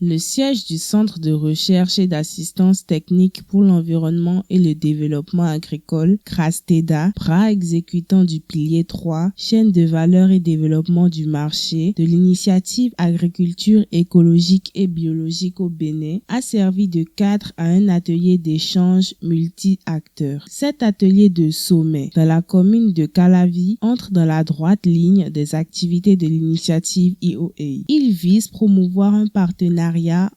Le siège du Centre de recherche et d'assistance technique pour l'environnement et le développement agricole, CRASTEDA, bras exécutant du pilier 3, chaîne de valeur et développement du marché, de l'initiative agriculture écologique et biologique au Bénin, a servi de cadre à un atelier d'échange multi-acteurs. Cet atelier de sommet dans la commune de Calavi entre dans la droite ligne des activités de l'initiative IOA. Il vise promouvoir un partenariat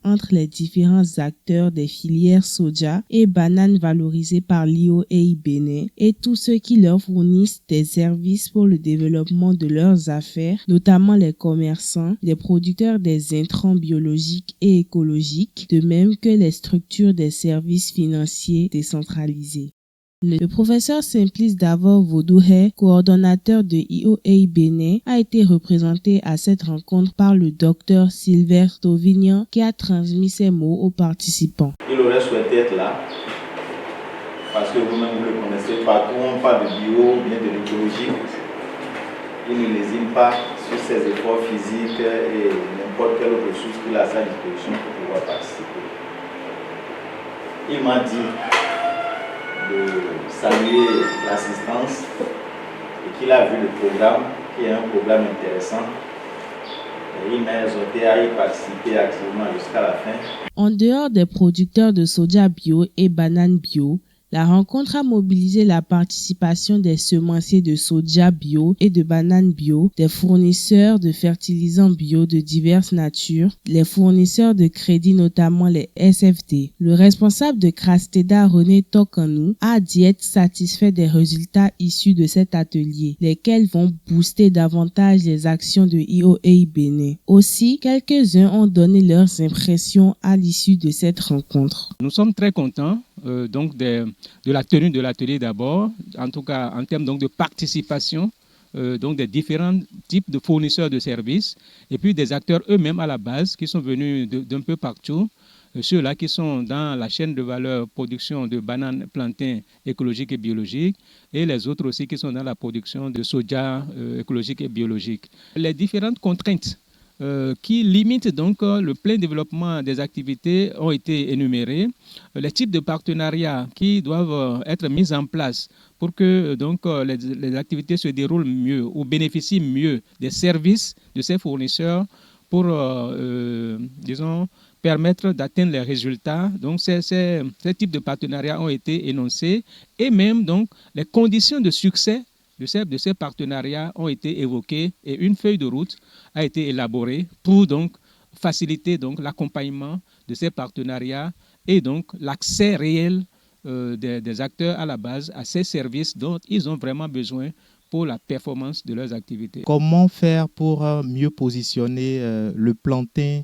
entre les différents acteurs des filières soja et bananes valorisées par l'IOA Bénin et tous ceux qui leur fournissent des services pour le développement de leurs affaires, notamment les commerçants, les producteurs des intrants biologiques et écologiques, de même que les structures des services financiers décentralisés. Le professeur Simplice Davor Vodouhé, coordonnateur de IOA Bénin, a été représenté à cette rencontre par le docteur Sylvestre Tovignan qui a transmis ses mots aux participants. Il aurait souhaité être là parce que vous-même vous le connaissez, partout on parle de bio, bien de l'écologie. Il ne lésine pas sur ses efforts physiques et n'importe quelle autre ressource qu'il a à sa disposition pour pouvoir participer. Il m'a dit de saluer l'assistance et qu'il a vu le programme, qui est un programme intéressant. Et il m'a exhorté à y participer activement jusqu'à la fin. En dehors des producteurs de soja bio et bananes bio, la rencontre a mobilisé la participation des semenciers de soja bio et de bananes bio, des fournisseurs de fertilisants bio de diverses natures, les fournisseurs de crédits notamment les SFD. Le responsable de CRASTEDA, René Tokanou, a dit être satisfait des résultats issus de cet atelier, lesquels vont booster davantage les actions de IOA Bénin. Aussi, quelques-uns ont donné leurs impressions à l'issue de cette rencontre. Nous sommes très contents de la tenue de l'atelier d'abord, en tout cas en termes de participation des différents types de fournisseurs de services et puis des acteurs eux-mêmes à la base qui sont venus d'un peu partout, ceux-là qui sont dans la chaîne de valeur production de bananes, plantains écologiques et biologiques et les autres aussi qui sont dans la production de soja écologique et biologique. Les différentes contraintes qui limitent donc le plein développement des activités ont été énumérés. Les types de partenariats qui doivent être mis en place pour que les activités se déroulent mieux ou bénéficient mieux des services de ces fournisseurs pour, permettre d'atteindre les résultats. Donc, ces types de partenariats ont été énoncés et même donc les conditions de succès de ces partenariats ont été évoqués et une feuille de route a été élaborée pour donc faciliter donc l'accompagnement de ces partenariats et donc l'accès réel des acteurs à la base à ces services dont ils ont vraiment besoin pour la performance de leurs activités. Comment faire pour mieux positionner le plantain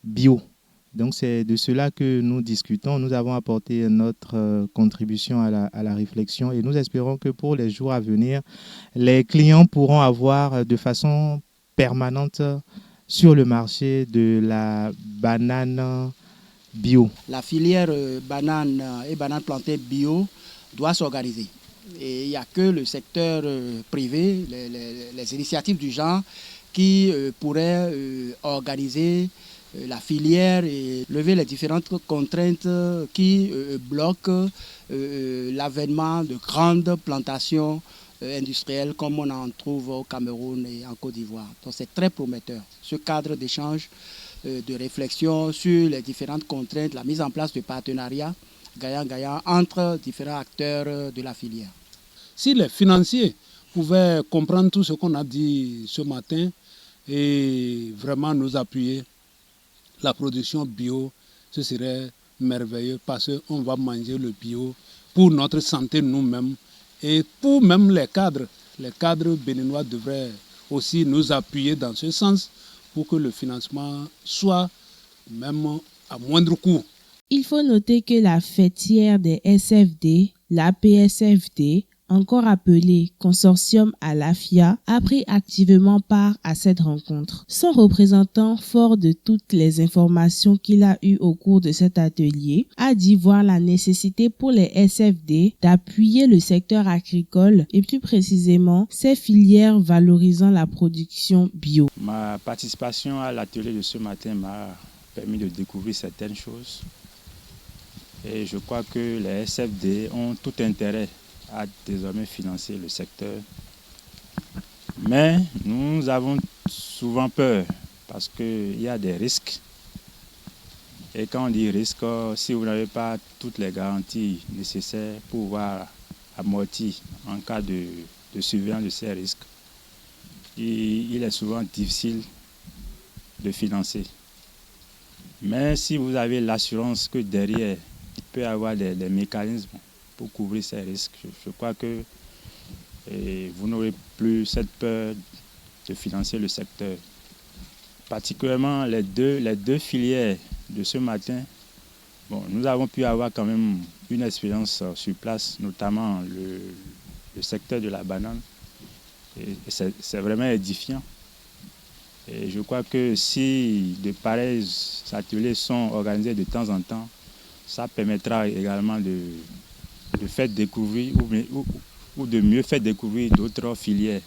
bio ? Donc c'est de cela que nous discutons. Nous avons apporté notre contribution à la réflexion et nous espérons que pour les jours à venir, les clients pourront avoir de façon permanente sur le marché de la banane bio. La filière banane et banane plantain bio doit s'organiser. Et il n'y a que le secteur privé, les initiatives du genre qui pourraient organiser la filière et lever les différentes contraintes qui bloquent l'avènement de grandes plantations industrielles comme on en trouve au Cameroun et en Côte d'Ivoire. Donc c'est très prometteur, ce cadre d'échange, de réflexion sur les différentes contraintes, la mise en place de partenariats gagnant-gagnant entre différents acteurs de la filière. Si les financiers pouvaient comprendre tout ce qu'on a dit ce matin et vraiment nous appuyer, la production bio, ce serait merveilleux parce qu'on va manger le bio pour notre santé nous-mêmes et pour même les cadres. Les cadres béninois devraient aussi nous appuyer dans ce sens pour que le financement soit même à moindre coût. Il faut noter que la fêtière des SFD, l'APSFD, encore appelé Consortium à l'AFIA, a pris activement part à cette rencontre. Son représentant, fort de toutes les informations qu'il a eues au cours de cet atelier, a dit voir la nécessité pour les SFD d'appuyer le secteur agricole et plus précisément ces filières valorisant la production bio. Ma participation à l'atelier de ce matin m'a permis de découvrir certaines choses. Et je crois que les SFD ont tout intérêt à désormais financer le secteur. Mais nous avons souvent peur parce qu'il y a des risques. Et quand on dit risque, si vous n'avez pas toutes les garanties nécessaires pour pouvoir amortir en cas de survenance de ces risques, il est souvent difficile de financer. Mais si vous avez l'assurance que derrière, il peut y avoir des mécanismes pour couvrir ces risques, je crois que vous n'aurez plus cette peur de financer le secteur. Particulièrement les deux filières de ce matin, bon, nous avons pu avoir quand même une expérience sur place, notamment le secteur de la banane. Et c'est vraiment édifiant. Et je crois que si de pareils ateliers sont organisés de temps en temps, ça permettra également de faire découvrir ou de mieux faire découvrir d'autres filières.